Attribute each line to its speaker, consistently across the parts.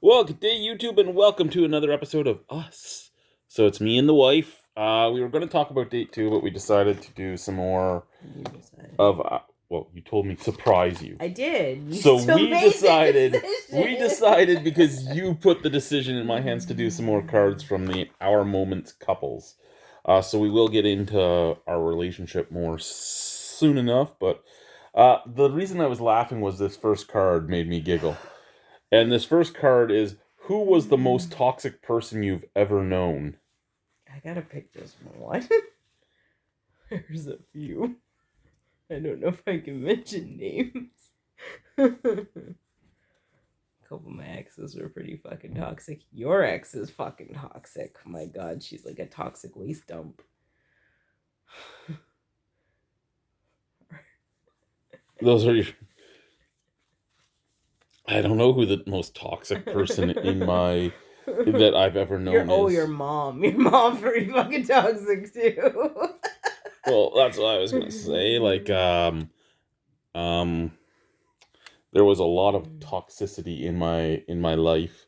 Speaker 1: Well, good day, YouTube, and welcome to another episode of Us. So it's me and the wife. We were going to talk about date 2, but we decided to do some more
Speaker 2: You decided.
Speaker 1: of. Well, you told me surprise you.
Speaker 2: I did. You
Speaker 1: So
Speaker 2: still
Speaker 1: we
Speaker 2: made
Speaker 1: decided.
Speaker 2: the decision.
Speaker 1: We decided because you put the decision in my hands to do some more cards from the Our Moments couples. So we will get into our relationship more soon enough. But the reason I was laughing was this first card made me giggle. And this first card is, who was the most toxic person you've ever known?
Speaker 2: I gotta pick just one. There's a few. I don't know if I can mention names. A couple of my exes were pretty fucking toxic. Your ex is fucking toxic. My god, she's like a toxic waste dump.
Speaker 1: Those are your... I don't know who the most toxic person in my... that I've ever known is.
Speaker 2: Your mom. Your mom's pretty fucking toxic too.
Speaker 1: Well, that's what I was gonna say. Like, there was a lot of toxicity in my life,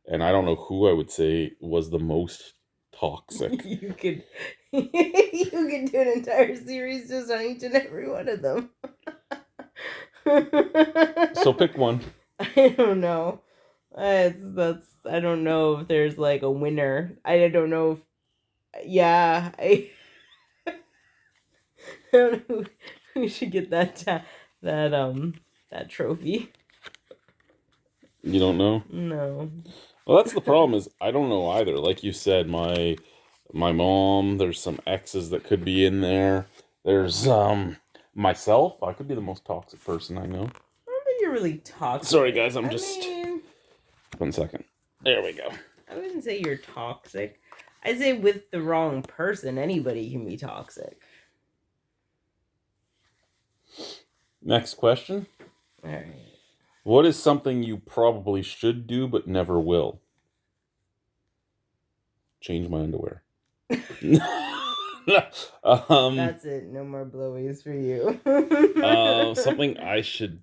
Speaker 1: and I don't know who I would say was the most toxic.
Speaker 2: You could do an entire series just on each and every one of them.
Speaker 1: So pick one.
Speaker 2: I don't know. I don't know if there's like a winner. I don't know if I don't know who should get that trophy.
Speaker 1: You don't know?
Speaker 2: No.
Speaker 1: Well, that's the problem, is I don't know either. Like you said, my mom, there's some exes that could be in there. There's myself. I could be the most toxic person I know.
Speaker 2: I don't think you're really toxic.
Speaker 1: Sorry guys, I'm 1 second. There we go.
Speaker 2: I wouldn't say you're toxic. I'd say with the wrong person, anybody can be toxic.
Speaker 1: Next question.
Speaker 2: All right.
Speaker 1: What is something you probably should do but never will? Change my underwear.
Speaker 2: That's it. No more blowies for you.
Speaker 1: Something I should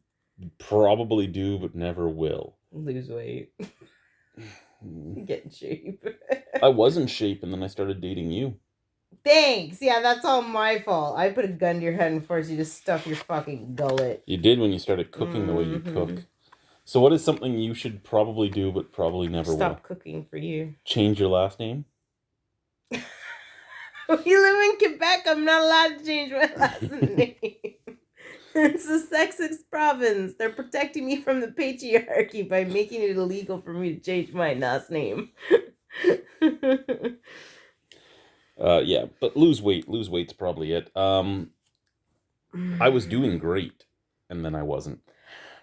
Speaker 1: probably do but never will.
Speaker 2: Lose weight. Get in shape.
Speaker 1: I was in shape and then I started dating you.
Speaker 2: Thanks. Yeah, that's all my fault. I put a gun to your head and forced you to stuff your fucking gullet.
Speaker 1: You did when you started cooking the way you cook. So what is something you should probably do but probably never will?
Speaker 2: Stop cooking for you.
Speaker 1: Change your last name?
Speaker 2: We live in Quebec. I'm not allowed to change my last name. It's a sexist province. They're protecting me from the patriarchy by making it illegal for me to change my last name.
Speaker 1: Yeah, but lose weight. Lose weight's probably it. I was doing great, and then I wasn't.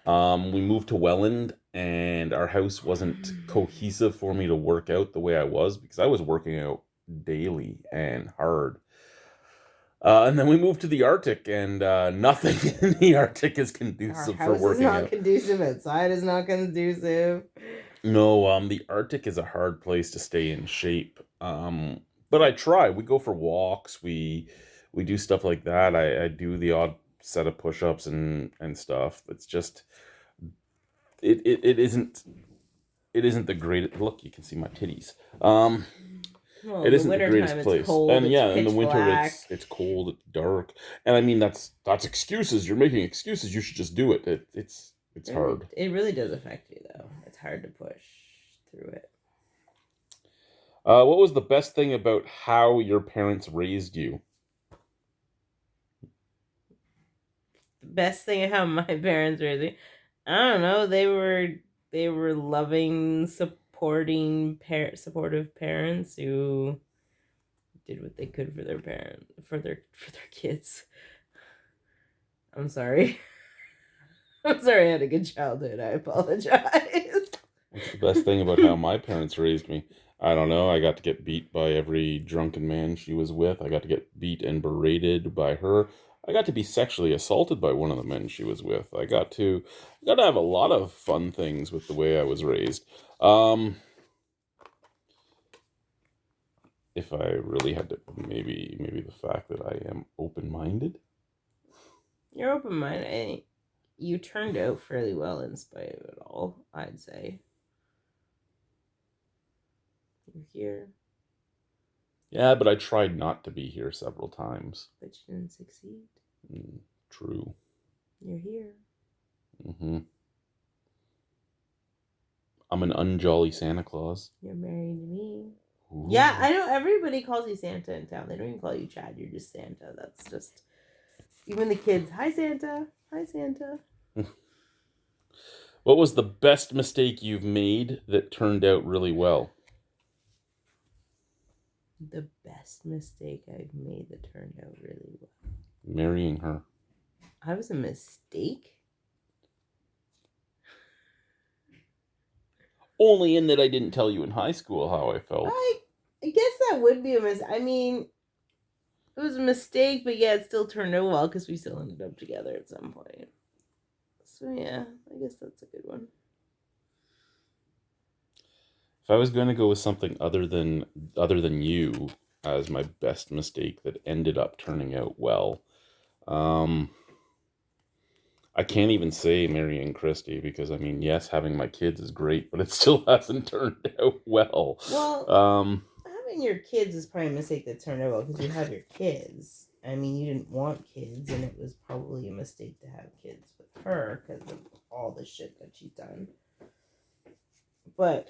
Speaker 1: We moved to Welland, and our house wasn't cohesive for me to work out the way I was, because I was working out daily and hard. And then we moved to the Arctic, and nothing in the Arctic is conducive for working out.
Speaker 2: Our house is not conducive. Outside is not conducive.
Speaker 1: No, the Arctic is a hard place to stay in shape. But I try. We go for walks. We do stuff like that. I do the odd set of push-ups and stuff. It's just it isn't the greatest. Look, you can see my titties.
Speaker 2: Well,
Speaker 1: it isn't the greatest place.
Speaker 2: Cold,
Speaker 1: and yeah, in the winter
Speaker 2: black.
Speaker 1: it's cold, it's dark. And I mean that's excuses. You're making excuses. You should just do it. It's hard.
Speaker 2: It really does affect you though. It's hard to push through it.
Speaker 1: What was the best thing about how your parents raised you?
Speaker 2: The best thing of how my parents raised me, I don't know. They were loving, supportive parents who did what they could for their for their kids. I'm sorry. I'm sorry I had a good childhood. I apologize.
Speaker 1: What's the best thing about how my parents raised me? I don't know. I got to get beat by every drunken man she was with. I got to get beat and berated by her. I got to be sexually assaulted by one of the men she was with. I got to have a lot of fun things with the way I was raised. If I really had to, maybe the fact that I am open-minded.
Speaker 2: You're open-minded. You turned out fairly well in spite of it all, I'd say. here,
Speaker 1: Yeah, but I tried not to be here several times.
Speaker 2: but you didn't succeed.
Speaker 1: True.
Speaker 2: You're here.
Speaker 1: Hmm. I'm an unjolly Santa Claus.
Speaker 2: You're married to me.
Speaker 1: Ooh.
Speaker 2: Yeah, I know everybody calls you Santa in town. They don't even call you Chad. You're just Santa. That's just... Even the kids, hi Santa. Hi Santa.
Speaker 1: What was the best mistake you've made that turned out really well?
Speaker 2: The best mistake I've made that turned out really well.
Speaker 1: Marrying her.
Speaker 2: I was a mistake?
Speaker 1: Only in that I didn't tell you in high school how I felt.
Speaker 2: I guess that would be a mistake. I mean, it was a mistake, but yeah, it still turned out well because we still ended up together at some point. So yeah, I guess that's a good one.
Speaker 1: If I was going to go with something other than you as my best mistake that ended up turning out well, I can't even say marrying Christy because, I mean, yes, having my kids is great, but it still hasn't turned out well.
Speaker 2: Well, having your kids is probably a mistake that turned out well because you have your kids. I mean, you didn't want kids, and it was probably a mistake to have kids with her because of all the shit that she's done. But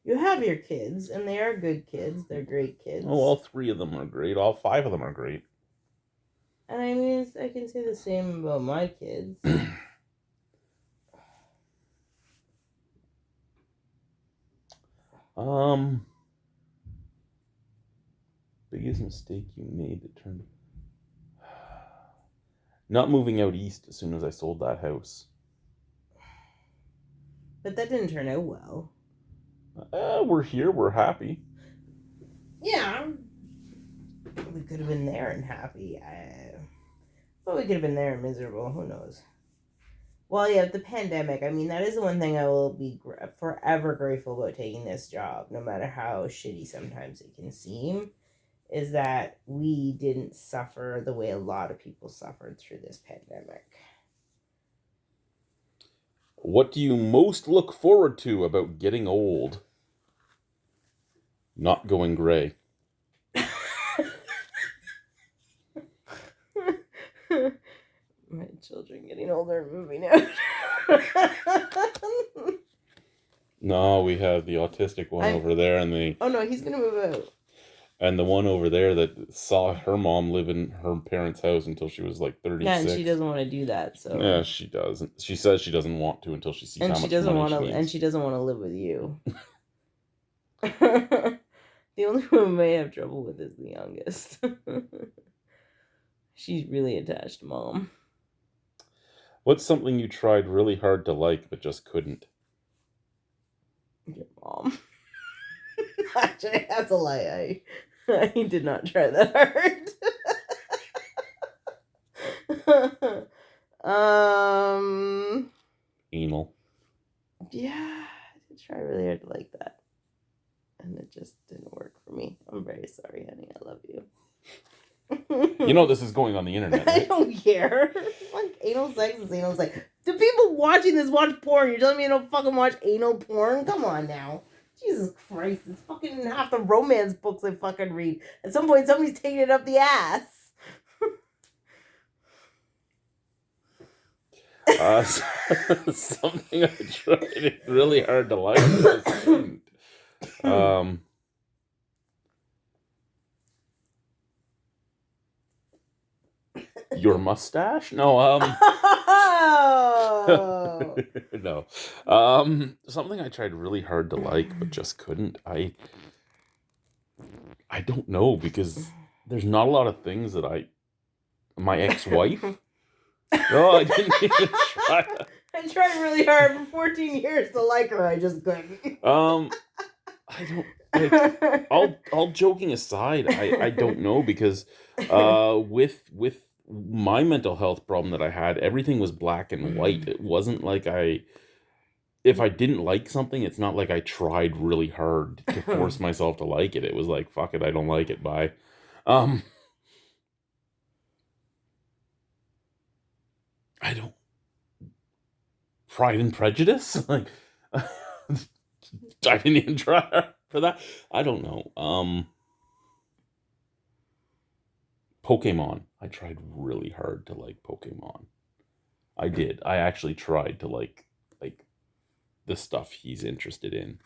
Speaker 2: you have your kids, and they are good kids. They're great kids.
Speaker 1: Oh, all 3 of them are great. All 5 of them are great.
Speaker 2: And I mean, I can say the same about my kids.
Speaker 1: Biggest mistake you made that turned... Not moving out east as soon as I sold that house.
Speaker 2: But that didn't turn out well.
Speaker 1: We're here. We're happy.
Speaker 2: Yeah. We could have been there and happy. But we could have been there and miserable. Who knows? Well, yeah, the pandemic. I mean, that is the one thing I will be forever grateful about taking this job, no matter how shitty sometimes it can seem, is that we didn't suffer the way a lot of people suffered through this pandemic.
Speaker 1: What do you most look forward to about getting old? Not going gray.
Speaker 2: My children getting older and moving out.
Speaker 1: No, we have the autistic one over there, and the...
Speaker 2: Oh no, he's gonna move out.
Speaker 1: And the one over there that saw her mom live in her parents' house until she was like 36.
Speaker 2: Yeah, and she doesn't want to do that. So
Speaker 1: yeah, she doesn't. She says she doesn't want to until she sees
Speaker 2: and
Speaker 1: how
Speaker 2: she
Speaker 1: much
Speaker 2: doesn't
Speaker 1: money
Speaker 2: want
Speaker 1: she
Speaker 2: to,
Speaker 1: needs.
Speaker 2: and she doesn't want to live with you. The only one who may have trouble with is the youngest. She's really attached to mom.
Speaker 1: What's something you tried really hard to like but just couldn't?
Speaker 2: Your mom. Actually, that's a lie. I did not try that hard.
Speaker 1: Anal.
Speaker 2: Yeah, I did try really hard to like that. And it just didn't work for me. I'm very sorry, honey. I love you.
Speaker 1: You know this is going on the internet, right?
Speaker 2: I don't care. Like, anal sex is anal sex. Do people watching this watch porn? You're telling me you don't fucking watch anal porn? Come on now. Jesus Christ. It's fucking half the romance books I fucking read. At some point, somebody's taking it up the ass.
Speaker 1: Something I tried really hard to like but just couldn't. Your mustache? No,
Speaker 2: Oh.
Speaker 1: no. Something I tried really hard to like but just couldn't. I don't know, because there's not a lot of things that my ex-wife? No, I didn't even try.
Speaker 2: I tried really hard for 14 years to like her. I just couldn't.
Speaker 1: I don't like. All joking aside, I don't know, because with my mental health problem that I had, everything was black and white. It wasn't like if I didn't like something, it's not like I tried really hard to force myself to like it. It was like, fuck it, I don't like it, bye. I don't... Pride and Prejudice? Like, I didn't even try. for that. I don't know. Pokemon. I tried really hard to like Pokemon. I did. I actually tried to like the stuff he's interested in.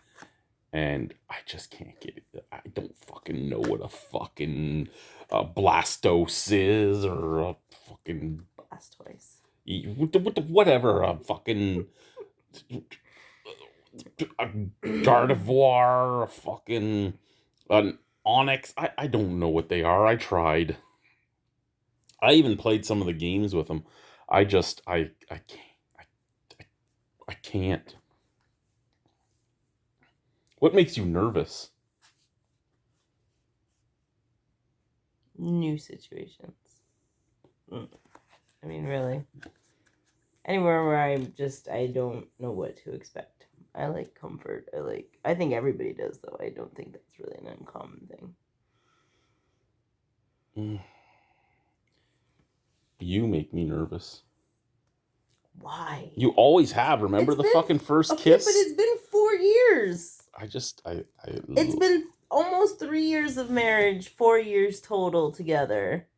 Speaker 1: And I just can't get it. I don't fucking know what a fucking Blastos is or a fucking
Speaker 2: Blastoise.
Speaker 1: whatever a fucking a Gardevoir, a fucking an Onyx. I don't know what they are. I tried. I even played some of the games with them. I just I can't I can't. What makes you nervous?
Speaker 2: New situations. I mean, really. Anywhere where I don't know what to expect. I like comfort. I think everybody does, though. I don't think that's really an uncommon thing.
Speaker 1: You make me nervous.
Speaker 2: Why?
Speaker 1: You always have. Remember the fucking first kiss?
Speaker 2: But it's been 4 years.
Speaker 1: It's
Speaker 2: been almost 3 years of marriage, 4 years total together.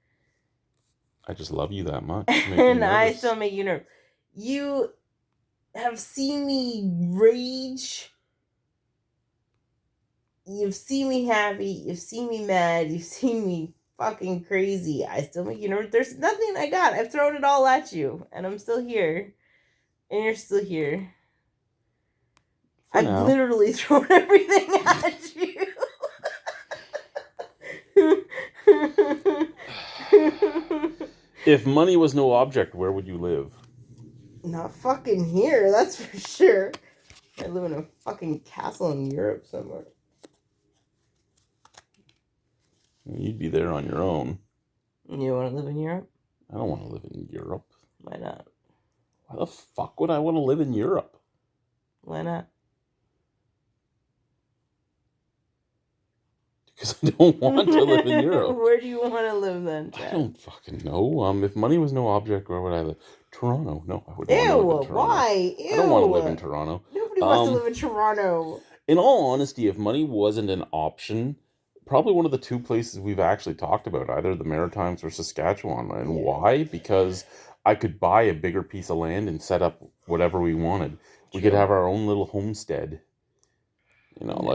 Speaker 1: I just love you that much.
Speaker 2: And I still make you nervous. You have seen me rage. You've seen me happy. You've seen me mad. You've seen me fucking crazy. I still make you nervous. There's nothing I got. I've thrown it all at you. And I'm still here. And you're still here. I've literally thrown everything at you.
Speaker 1: If money was no object, where would you live?
Speaker 2: Not fucking here, that's for sure. I live in a fucking castle in Europe somewhere.
Speaker 1: You'd be there on your own.
Speaker 2: You want to live in Europe?
Speaker 1: I don't want to live in Europe.
Speaker 2: Why not?
Speaker 1: Why the fuck would I want to live in Europe?
Speaker 2: Why not?
Speaker 1: Because I don't want to live in Europe.
Speaker 2: Where do you want to live then, Chad?
Speaker 1: I don't fucking know. If money was no object, where would I live? Toronto. No, I wouldn't want to live in Toronto.
Speaker 2: Why? Ew.
Speaker 1: I don't want to live in Toronto.
Speaker 2: Nobody wants to live in Toronto.
Speaker 1: In all honesty, if money wasn't an option, probably one of the two places we've actually talked about, either the Maritimes or Saskatchewan. And why? Because I could buy a bigger piece of land and set up whatever we wanted. We could have our own little homestead. You know,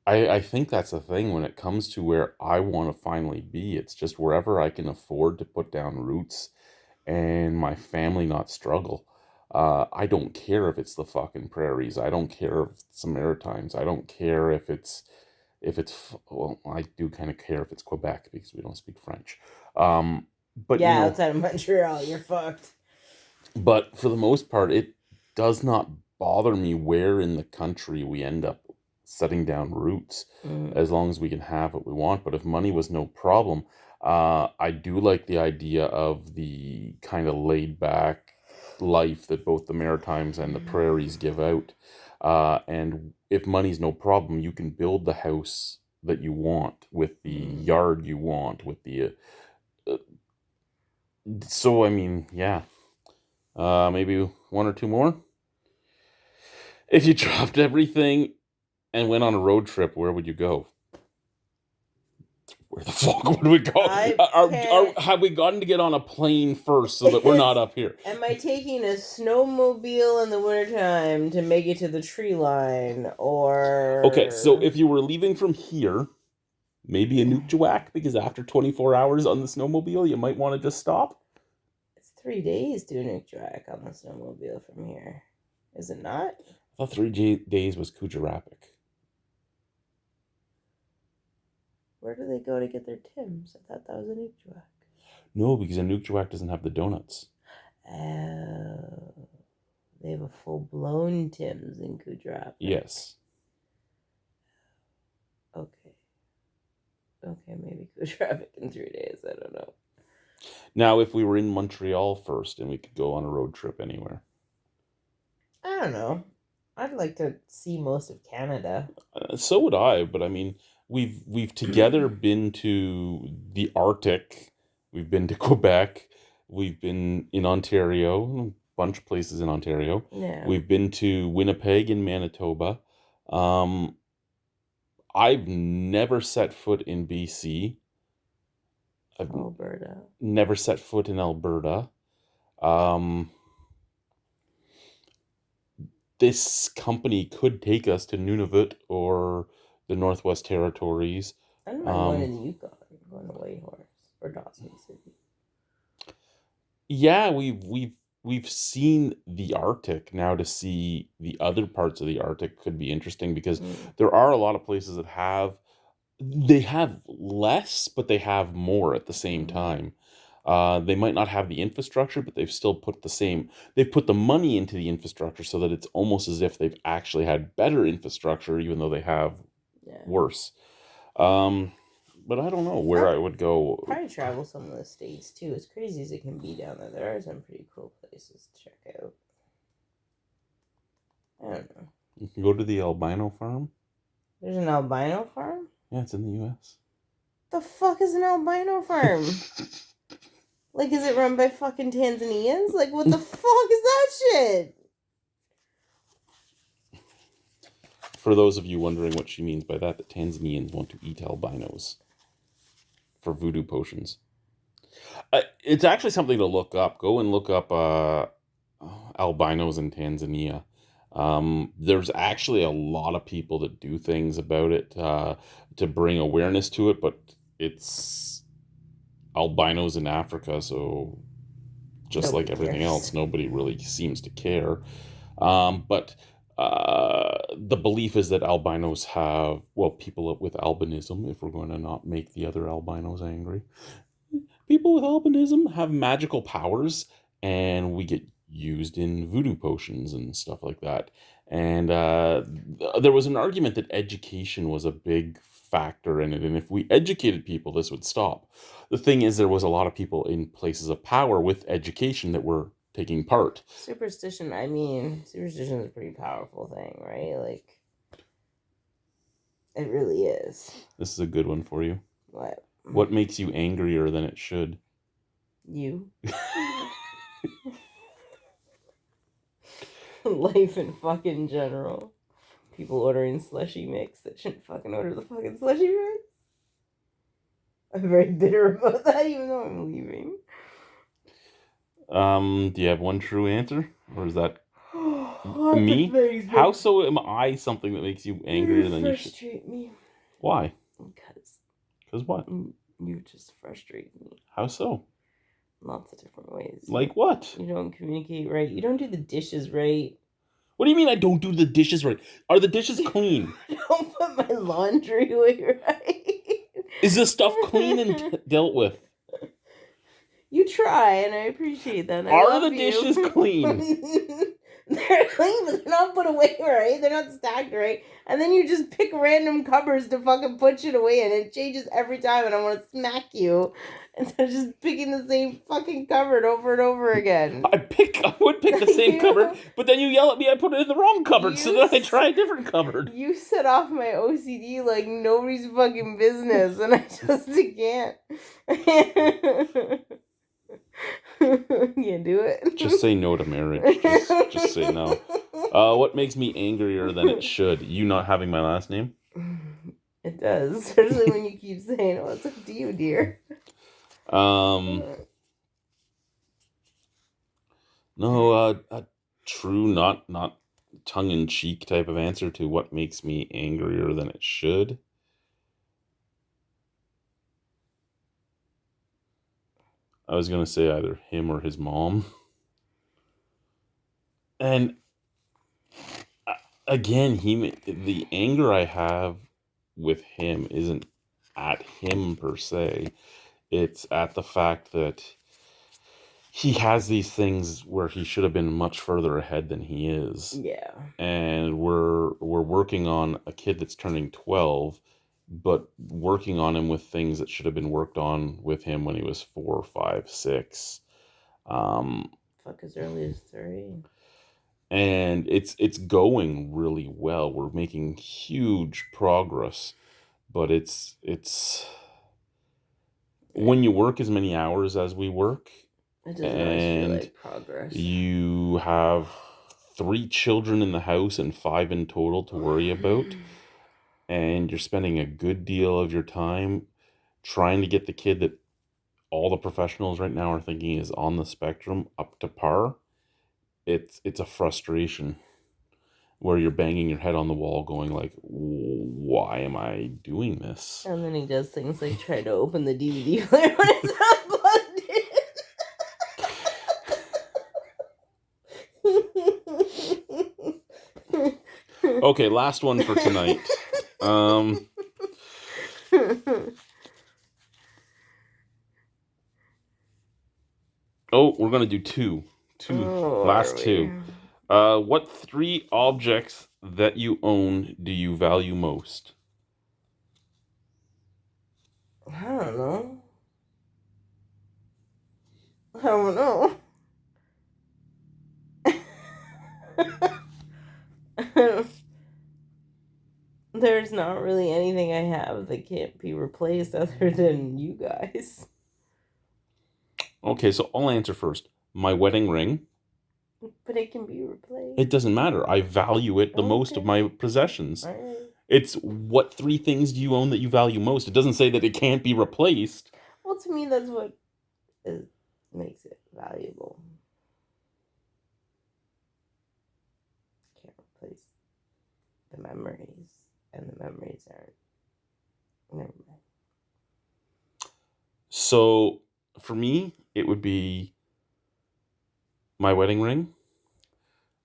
Speaker 1: I think that's the thing when it comes to where I want to finally be. It's just wherever I can afford to put down roots and my family not struggle. I don't care if it's the fucking prairies. I don't care if it's the Maritimes. I don't care if it's well, I do kind of care if it's Quebec because we don't speak French. But
Speaker 2: yeah, outside of Montreal, you're fucked.
Speaker 1: But for the most part, it does not bother me where in the country we end up setting down roots, as long as we can have what we want. But if money was no problem, I do like the idea of the kind of laid back life that both the Maritimes and the prairies give out. And if money's no problem, you can build the house that you want with the yard you want with the so I mean, yeah, maybe one or two more. If you dropped everything and went on a road trip, where would you go? Where the fuck would we go? Have we gotten to get on a plane first so that we're not up here?
Speaker 2: Am I taking a snowmobile in the wintertime to make it to the tree line, or...
Speaker 1: Okay, so if you were leaving from here, maybe a Nukjawak, because after 24 hours on the snowmobile, you might want to just stop?
Speaker 2: It's 3 days to Nukjawak on the snowmobile from here. Is it not?
Speaker 1: I thought 3 days was Kujarapik.
Speaker 2: Where do they go to get their Tims? I thought that was a Nukjawak.
Speaker 1: No, because a Nukjawak doesn't have the donuts.
Speaker 2: Oh. They have a full-blown Tims in Kujarapik.
Speaker 1: Yes.
Speaker 2: Okay, maybe Kujarapik in 3 days. I don't know.
Speaker 1: Now, if we were in Montreal first and we could go on a road trip anywhere.
Speaker 2: I don't know. I'd like to see most of Canada.
Speaker 1: So would I, but I mean, we've together been to the Arctic, we've been to Quebec, we've been in Ontario, a bunch of places in Ontario.
Speaker 2: Yeah.
Speaker 1: We've been to Winnipeg and Manitoba. Um, I've never set foot in BC. I've
Speaker 2: Alberta.
Speaker 1: never set foot in Alberta. Um, this company could take us to Nunavut or the Northwest Territories.
Speaker 2: I don't mind going to
Speaker 1: Um,
Speaker 2: the Yukon, going to Whitehorse or Dawson City.
Speaker 1: yeah, we've seen the Arctic. Now to see the other parts of the Arctic could be interesting because there are a lot of places that they have less, but they have more at the same time. They might not have the infrastructure, but they've put the money into the infrastructure so that it's almost as if they've actually had better infrastructure, even though they have
Speaker 2: Yeah.
Speaker 1: worse. But I don't know where I would go.
Speaker 2: Probably travel some of the states too. As crazy as it can be down there, there are some pretty cool places to check out. I don't know.
Speaker 1: You can go to the albino farm.
Speaker 2: There's an albino farm?
Speaker 1: Yeah, it's in the U.S.
Speaker 2: The fuck is an albino farm? Like, is it run by fucking Tanzanians? Like, what the fuck is that shit?
Speaker 1: For those of you wondering what she means by that, the Tanzanians want to eat albinos for voodoo potions. It's actually something to look up. Go and look up albinos in Tanzania. There's actually a lot of people that do things about it to bring awareness to it, but it's albinos in Africa, so just
Speaker 2: Nobody
Speaker 1: like everything
Speaker 2: cares.
Speaker 1: else, nobody really seems to care. But the belief is that albinos have, well, people with albinism, if we're going to not make the other albinos angry, people with albinism have magical powers, and we get used in voodoo potions and stuff like that. And there was an argument that education was a big factor in it, and if we educated people, this would stop. The thing is, there was a lot of people in places of power with education that were taking part.
Speaker 2: Superstition is a pretty powerful thing, right? Like, it really is.
Speaker 1: This is a good one for you.
Speaker 2: What?
Speaker 1: What makes you angrier than it should?
Speaker 2: You. Life in fucking general. People ordering slushy mix that shouldn't fucking order the fucking slushy mix. I'm very bitter about that, even though I'm leaving.
Speaker 1: Do you have one true answer, or is that me? How so am I something that makes you angrier than you should?
Speaker 2: Frustrate me.
Speaker 1: Why?
Speaker 2: Because
Speaker 1: what?
Speaker 2: You just frustrate me.
Speaker 1: How so?
Speaker 2: Lots of different ways.
Speaker 1: Like what?
Speaker 2: You don't communicate right. You don't do the dishes right.
Speaker 1: What do you mean I don't do the dishes right? Are the dishes clean?
Speaker 2: Don't put my laundry away right.
Speaker 1: Is the stuff clean and dealt with?
Speaker 2: You try, and I appreciate that.
Speaker 1: Are the dishes clean?
Speaker 2: They're clean, but they're not put away right. They're not stacked right. And then you just pick random cupboards to fucking put shit away in. It changes every time, and I want to smack you. Instead of just picking the same fucking cupboard over and over again.
Speaker 1: I would pick the same cupboard, but then you yell at me I put it in the wrong cupboard, so then I try a different cupboard.
Speaker 2: You set off my OCD like nobody's fucking business, and I just can't. Can't do it.
Speaker 1: Just say no to marriage. Just say no. What makes me angrier than it should? You not having my last name?
Speaker 2: It does, especially when you keep saying, "Oh, it's up to you, dear."
Speaker 1: No, a true, not tongue-in-cheek type of answer to what makes me angrier than it should. I was gonna say either him or his mom. And again, the anger I have with him isn't at him per se. It's at the fact that he has these things where he should have been much further ahead than he is.
Speaker 2: Yeah.
Speaker 1: And we're working on a kid that's turning 12, but working on him with things that should have been worked on with him when he was 4, 5, 6.
Speaker 2: Fuck, as early as 3.
Speaker 1: And it's going really well. We're making huge progress, but it's when you work as many hours as we work,
Speaker 2: it doesn't always feel like progress.
Speaker 1: You have 3 children in the house and 5 in total to worry about, and you're spending a good deal of your time trying to get the kid that all the professionals right now are thinking is on the spectrum up to par, it's a frustration where you're banging your head on the wall going like, why am I doing this?
Speaker 2: And then he does things like try to open the DVD player when it's not plugged in.
Speaker 1: Okay, last one for tonight. We're gonna do two. Last two. What 3 objects that you own do you value most?
Speaker 2: I don't know. I don't know. There's not really anything I have that can't be replaced other than you guys.
Speaker 1: Okay, so I'll answer first. My wedding ring.
Speaker 2: But it can be replaced.
Speaker 1: It doesn't matter. I value it the most of my possessions.
Speaker 2: Right.
Speaker 1: It's what 3 things do you own that you value most? It doesn't say that it can't be replaced.
Speaker 2: Well, to me, that's what makes it valuable. Can't replace the memories, and the memories aren't. Never mind.
Speaker 1: So for me, it would be my wedding ring,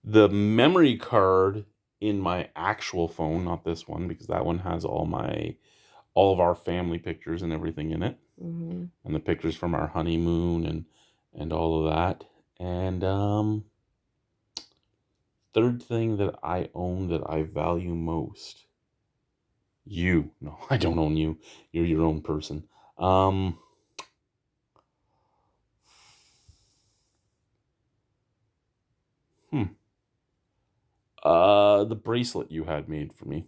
Speaker 1: the memory card in my actual phone, not this one, because that one has all of our family pictures and everything in it,
Speaker 2: Mm-hmm.
Speaker 1: and the pictures from our honeymoon and all of that. And third thing that I own that I value most. You. No, I don't own you. You're your own person. The bracelet you had made for me.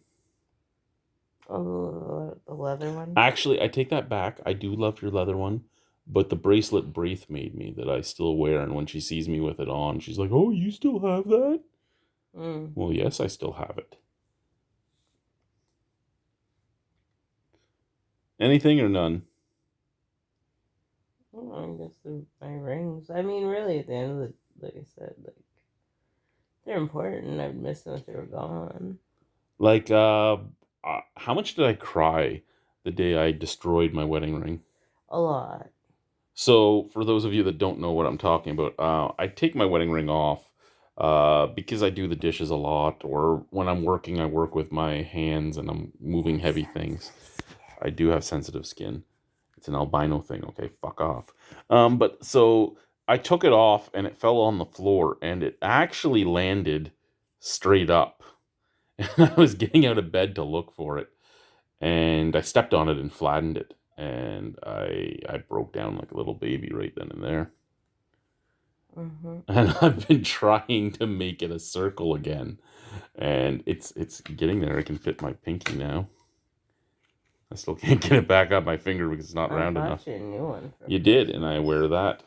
Speaker 2: Oh, the leather one?
Speaker 1: Actually, I take that back. I do love your leather one, but the bracelet Braith made me that I still wear, and when she sees me with it on, she's like, "Oh, you still have that?" Well, yes, I still have it. Anything or none?
Speaker 2: Well, I guess my rings. I mean, really, at the end of the, like I said, like they're important. I'd miss them if they were gone.
Speaker 1: Like, how much did I cry the day I destroyed my wedding ring?
Speaker 2: A lot.
Speaker 1: So, for those of you that don't know what I'm talking about, I take my wedding ring off because I do the dishes a lot, or when I'm working, I work with my hands and I'm moving heavy things. I do have sensitive skin. It's an albino thing. Okay, fuck off. But so I took it off and it fell on the floor and it actually landed straight up. And I was getting out of bed to look for it, and I stepped on it and flattened it, and I broke down like a little baby right then and there.
Speaker 2: Mm-hmm.
Speaker 1: And I've been trying to make it a circle again, and it's getting there. I can fit my pinky now. I still can't get it back up my finger because it's not round enough.
Speaker 2: You a new one.
Speaker 1: You did, and I wear that.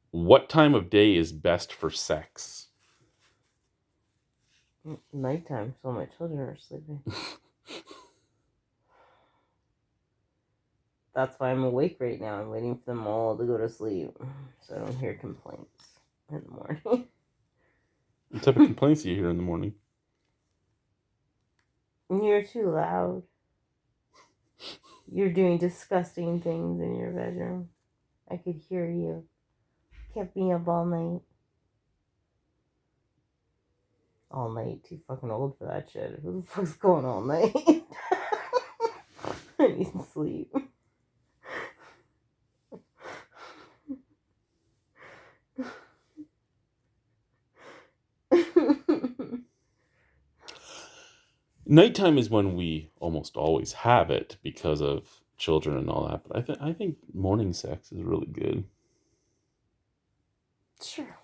Speaker 1: What time of day is best for sex?
Speaker 2: Nighttime, so my children are sleeping. That's why I'm awake right now. I'm waiting for them all to go to sleep, so I don't hear complaints in the morning.
Speaker 1: What type of complaints do you hear in the morning?
Speaker 2: You're too loud. You're doing disgusting things in your bedroom. I could hear you. Kept me up all night. All night? Too fucking old for that shit. Who the fuck's going all night? I need sleep.
Speaker 1: Nighttime is when we almost always have it because of children and all that. But I think morning sex is really good.
Speaker 2: Sure.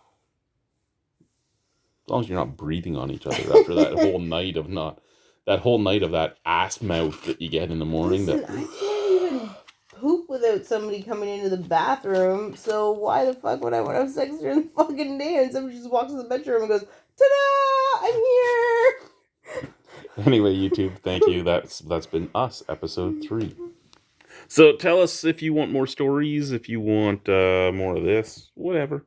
Speaker 1: As long as you're not breathing on each other after that whole night of that ass mouth that you get in the morning.
Speaker 2: Listen, I can't even poop without somebody coming into the bathroom. So why the fuck would I want to have sex during the fucking day? And somebody just walks in the bedroom and goes, "Ta-da! I'm here."
Speaker 1: Anyway, YouTube, thank you. That's been us, episode 3. So tell us if you want more stories, if you want more of this, whatever.